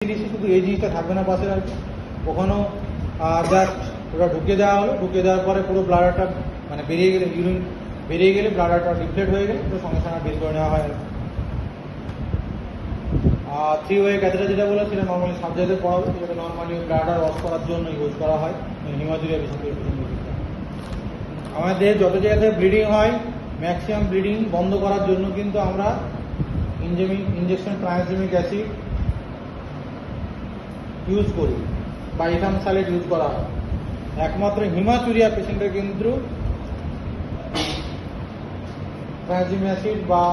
জিনিসে শুধু এই জিনিসটা থাকবে না পাশে আর কি, ওখানেও জাস্ট ওটা ঢুকে দেওয়া হলো, ঢুকে দেওয়ার পরে পুরো ব্লাডারটা মানে বেরিয়ে গেলে, ইউরিন বেরিয়ে গেলে ব্লাডারটা ডিফ্লেট হয়ে গেলে পুরো সঙ্গে সঙ্গে বের করে নেওয়া হয় আর কি। আর 3 ওয়ে ক্যাথেটার যেটা বলে সেটা নর্মালি সাবজেক্টে পড়াবে, যেটা নর্মালি ব্লাডার ওয়াশ করার জন্য ইউজ করা হয় হিমাচুরিয়া বিশেষ করে। আমাদের যত জায়গাতে ব্লিডিং হয় ম্যাক্সিমাম ব্লিডিং বন্ধ করার জন্য কিন্তু আমরা ইনজেকশন ট্রাইজিমিক অ্যাসিড ইউজ করি বা ইথাম স্যালাইড ইউজ করা হয়। একমাত্র হিমাচুরিয়া পেশেন্টের কিন্তু ট্রাইজিমিক অ্যাসিড বা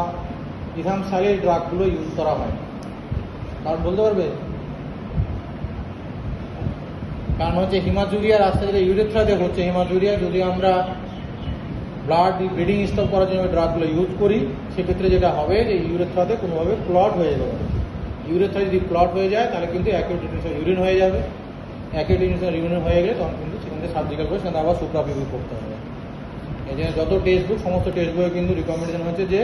ইথাম স্যালাইড ড্রাগগুলো ইউজ করা হয়। কারণ বলতে পারবে, কারণ হচ্ছে হিমাচুরিয়া রাস্তা যেটা ইউরেথ্রাতে হচ্ছে হিমাচুরিয়া, যদি আমরা ব্লিডিং স্টপ করার জন্য ড্রাগগুলো ইউজ করি সেক্ষেত্রে যেটা হবে যে ইউরেথ্রাতে কোনোভাবে ক্লট হয়ে যাবে। ইউরেথ্রা যদি ক্লট হয়ে যায় তাহলে কিন্তু অ্যাকিউট ইনফেকশন ইউরিন হয়ে যাবে, অ্যাকিউট ইনফেকশন ইউরিন হয়ে গেলে তখন কিন্তু সেখান থেকে সার্জিক্যাল করে সেখানে আবার সুপ্রাপিভি করতে হবে। এই জন্য যত টেক্সট বুক সমস্ত টেক্সট বইয়ে কিন্তু রিকমেন্ডেশন হচ্ছে যে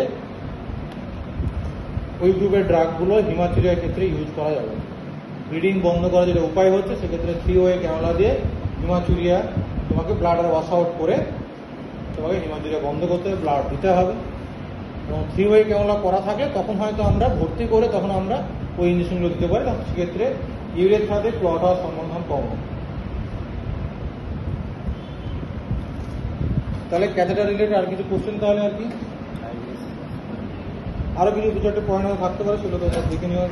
ওই গ্রুপের ড্রাগগুলো হিমাচুরিয়ার ক্ষেত্রে ইউজ করা যাবে। ব্লিডিং বন্ধ করার যেটা উপায় হচ্ছে সেক্ষেত্রে 3 ওয়ে ক্যানোলা দিয়ে হিমাচুরিয়া তোমাকে ব্লাডার ওয়াশ আউট করে তোমাকে হিমাচুরিয়া বন্ধ করতে হবে, ব্লাড দিতে হবে। এবং 3 ওয়ে ক্যানোলা করা থাকে তখন হয়তো আমরা ভর্তি করে তখন আমরা ওই ইঞ্জেকশনগুলো দিতে পারি, তখন সেক্ষেত্রে ইউরেথ্রাতে ক্লট হওয়ার সম্ভাবনা কম। তাহলে ক্যাথেটার রিলেটেড আর কিছু কোশ্চেন তাহলে আর কি আরো কিছু একটা পয়েন্ট থাকতে পারে, সেগুলো তো দেখে নেওয়া।